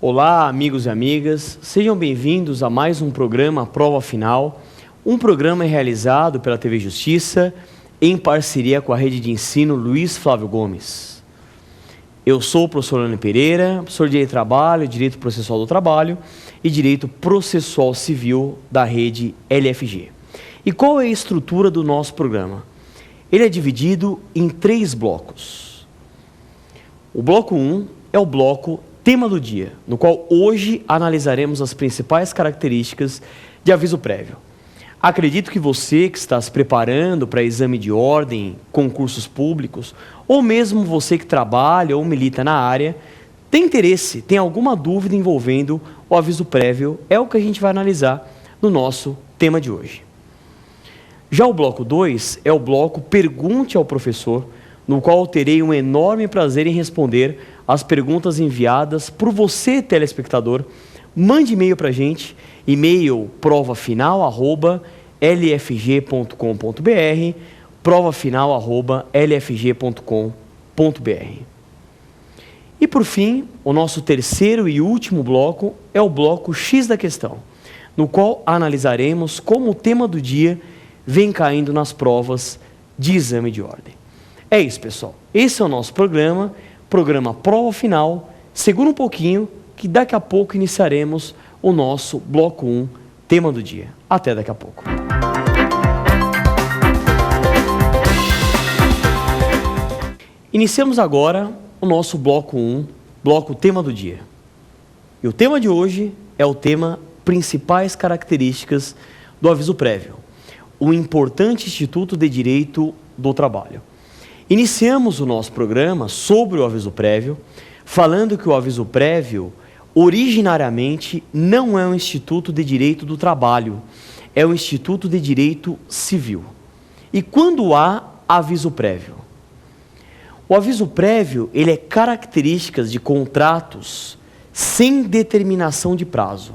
Olá, amigos e amigas, sejam bem-vindos a mais um programa Prova Final, um programa realizado pela TV Justiça em parceria com a rede de ensino Luiz Flávio Gomes. Eu sou o professor Orlando Pereira, professor de Direito do Trabalho, Direito Processual do Trabalho e Direito Processual Civil da rede LFG. E qual é a estrutura do nosso programa? Ele é dividido em 3 blocos. O bloco 1 é o bloco Tema do Dia, no qual hoje analisaremos as principais características de aviso prévio. Acredito que você que está se preparando para exame de ordem, concursos públicos, ou mesmo você que trabalha ou milita na área, tem interesse, tem alguma dúvida envolvendo o aviso prévio, é o que a gente vai analisar no nosso tema de hoje. Já o bloco 2 é o bloco Pergunte ao Professor, no qual eu terei um enorme prazer em responder as perguntas enviadas por você, telespectador. Mande e-mail para a gente, e-mail provafinal@lfg.com.br, provafinal@lfg.com.br. E por fim, o nosso terceiro e último bloco é o bloco X da questão, no qual analisaremos como o tema do dia vem caindo nas provas de exame de ordem. É isso, pessoal. Esse é o nosso programa Prova Final. Segura um pouquinho, que daqui a pouco iniciaremos o nosso bloco 1, tema do dia. Até daqui a pouco. Iniciamos agora o nosso bloco 1, bloco tema do dia. E o tema de hoje é o tema Principais Características do Aviso Prévio, o importante Instituto de Direito do Trabalho. Iniciamos o nosso programa sobre o aviso prévio, falando que o aviso prévio, originariamente, não é um instituto de direito do trabalho, é um instituto de direito civil. E quando há aviso prévio? O aviso prévio, ele é características de contratos sem determinação de prazo.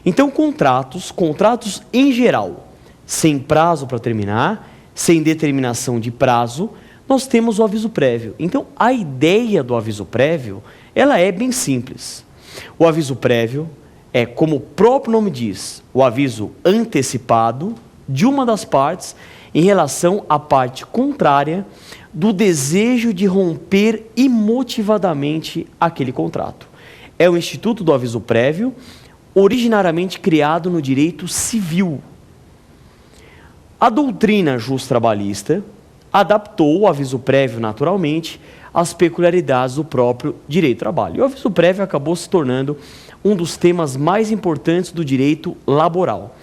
Então, contratos em geral, sem prazo para terminar, sem determinação de prazo, nós temos o aviso prévio. Então, a ideia do aviso prévio, ela é bem simples. O aviso prévio é, como o próprio nome diz, o aviso antecipado de uma das partes em relação à parte contrária do desejo de romper imotivadamente aquele contrato. É o instituto do aviso prévio, originariamente criado no direito civil. A doutrina justo-trabalhista adaptou o aviso prévio naturalmente às peculiaridades do próprio direito do trabalho. E o aviso prévio acabou se tornando um dos temas mais importantes do direito laboral.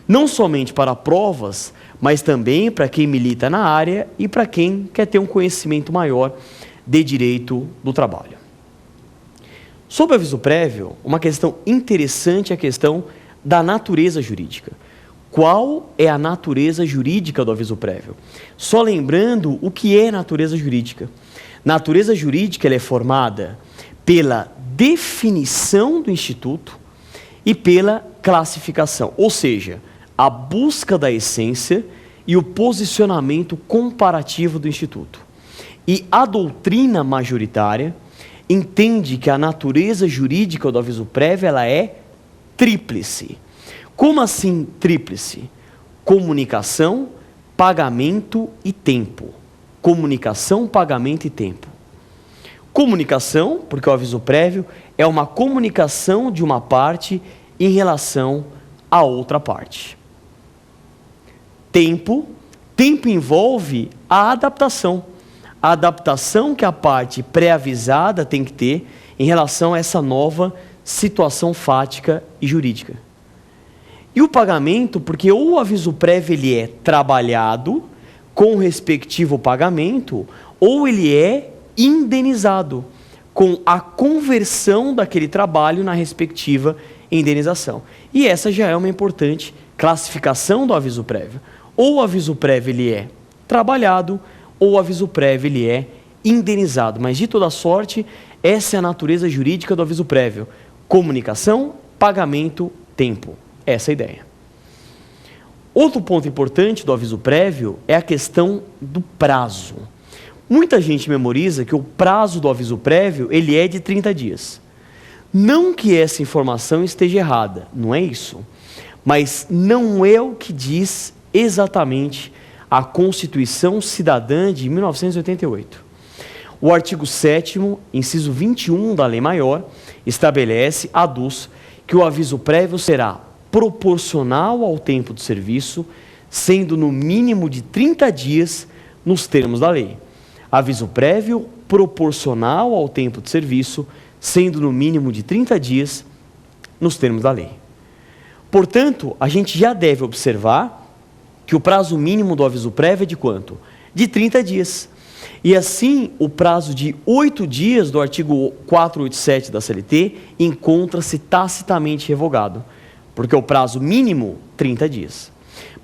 Não somente para provas, mas também para quem milita na área e para quem quer ter um conhecimento maior de direito do trabalho. Sobre o aviso prévio, uma questão interessante é a questão da natureza jurídica. Qual é a natureza jurídica do aviso prévio? Só lembrando o que é natureza jurídica. Natureza jurídica ela é formada pela definição do instituto e pela classificação, ou seja, a busca da essência e o posicionamento comparativo do instituto. E a doutrina majoritária entende que a natureza jurídica do aviso prévio ela é tríplice. Como assim tríplice? Comunicação, pagamento e tempo. Comunicação, pagamento e tempo. Comunicação, porque o aviso prévio é uma comunicação de uma parte em relação à outra parte. Tempo envolve a adaptação. A adaptação que a parte pré-avisada tem que ter em relação a essa nova situação fática e jurídica. E o pagamento, porque ou o aviso prévio ele é trabalhado com o respectivo pagamento, ou ele é indenizado com a conversão daquele trabalho na respectiva indenização. E essa já é uma importante classificação do aviso prévio. Ou o aviso prévio ele é trabalhado, ou o aviso prévio ele é indenizado. Mas de toda sorte, essa é a natureza jurídica do aviso prévio. Comunicação, pagamento, tempo. Essa é a ideia. Outro ponto importante do aviso prévio é a questão do prazo. Muita gente memoriza que o prazo do aviso prévio ele é de 30 dias. Não que essa informação esteja errada, não é isso. Mas não é o que diz exatamente a Constituição Cidadã de 1988. O artigo 7º, inciso 21 da Lei Maior, aduz que o aviso prévio será proporcional ao tempo de serviço, sendo no mínimo de 30 dias nos termos da lei. Aviso prévio proporcional ao tempo de serviço, sendo no mínimo de 30 dias nos termos da lei. Portanto, a gente já deve observar que o prazo mínimo do aviso prévio é de quanto? De 30 dias. E assim, o prazo de 8 dias do artigo 487 da CLT encontra-se tacitamente revogado, porque o prazo mínimo, 30 dias.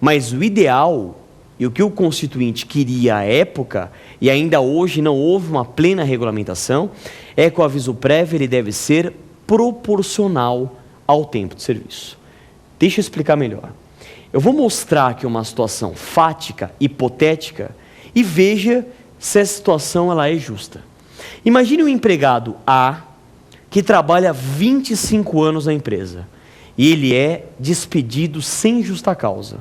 Mas o ideal, e o que o Constituinte queria à época, e ainda hoje não houve uma plena regulamentação, é que o aviso prévio ele deve ser proporcional ao tempo de serviço. Deixa eu explicar melhor. Eu vou mostrar aqui uma situação fática, hipotética, e veja se essa situação ela é justa. Imagine um empregado A que trabalha 25 anos na empresa e ele é despedido sem justa causa.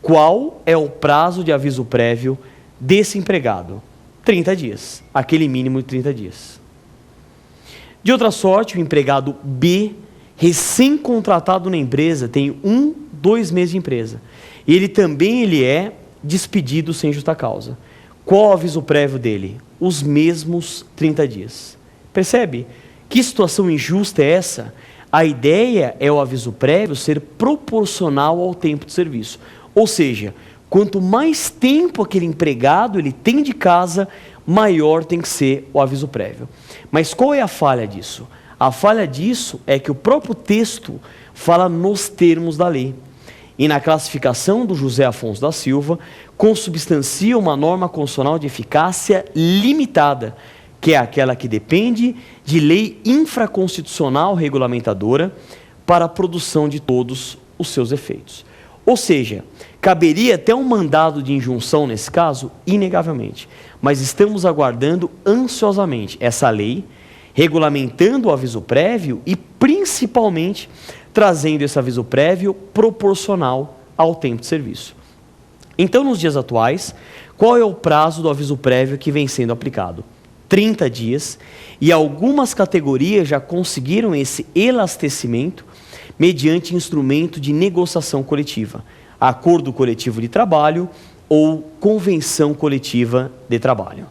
Qual é o prazo de aviso prévio desse empregado? 30 dias, aquele mínimo de 30 dias. De outra sorte, o empregado B, recém-contratado na empresa, tem 2 meses de empresa. E ele é despedido sem justa causa. Qual o aviso prévio dele? Os mesmos 30 dias. Percebe? Que situação injusta é essa? A ideia é o aviso prévio ser proporcional ao tempo de serviço. Ou seja, quanto mais tempo aquele empregado ele tem de casa, maior tem que ser o aviso prévio. Mas qual é a falha disso? A falha disso é que o próprio texto fala nos termos da lei. E na classificação do José Afonso da Silva, consubstancia uma norma constitucional de eficácia limitada, que é aquela que depende de lei infraconstitucional regulamentadora para a produção de todos os seus efeitos. Ou seja, caberia até um mandado de injunção nesse caso, inegavelmente, mas estamos aguardando ansiosamente essa lei, regulamentando o aviso prévio e, principalmente, trazendo esse aviso prévio proporcional ao tempo de serviço. Então, nos dias atuais, qual é o prazo do aviso prévio que vem sendo aplicado? 30 dias, e algumas categorias já conseguiram esse elastecimento mediante instrumento de negociação coletiva, acordo coletivo de trabalho ou convenção coletiva de trabalho.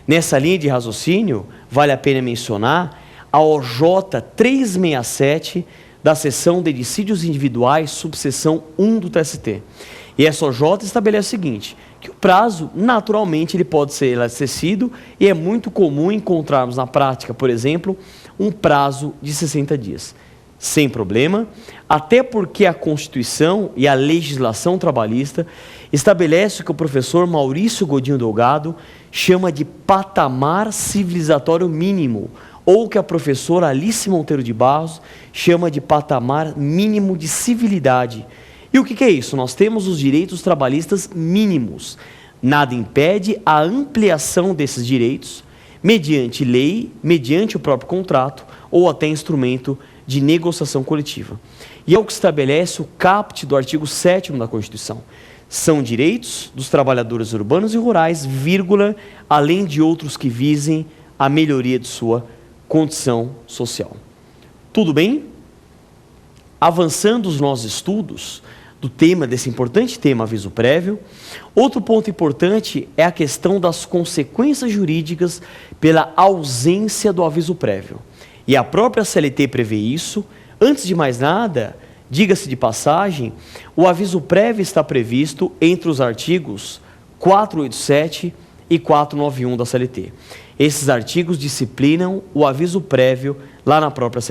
Nessa linha de raciocínio, vale a pena mencionar a OJ 367 da seção de dissídios individuais, subseção 1 do TST. E essa OJ estabelece o seguinte, que o prazo, naturalmente, ele pode ser elastecido e é muito comum encontrarmos na prática, por exemplo, um prazo de 60 dias. Sem problema, até porque a Constituição e a legislação trabalhista estabelece o que o professor Maurício Godinho Delgado chama de patamar civilizatório mínimo, ou que a professora Alice Monteiro de Barros chama de patamar mínimo de civilidade. E o que é isso? Nós temos os direitos trabalhistas mínimos. Nada impede a ampliação desses direitos mediante lei, mediante o próprio contrato ou até instrumento de negociação coletiva. E é o que estabelece o caput do artigo 7º da Constituição. São direitos dos trabalhadores urbanos e rurais, vírgula, além de outros que visem a melhoria de sua condição social. Tudo bem? Avançando os nossos estudos do tema, desse importante tema aviso prévio, outro ponto importante é a questão das consequências jurídicas pela ausência do aviso prévio. E a própria CLT prevê isso. Antes de mais nada, diga-se de passagem, o aviso prévio está previsto entre os artigos 487 e 491 da CLT. Esses artigos disciplinam o aviso prévio lá na própria CLT.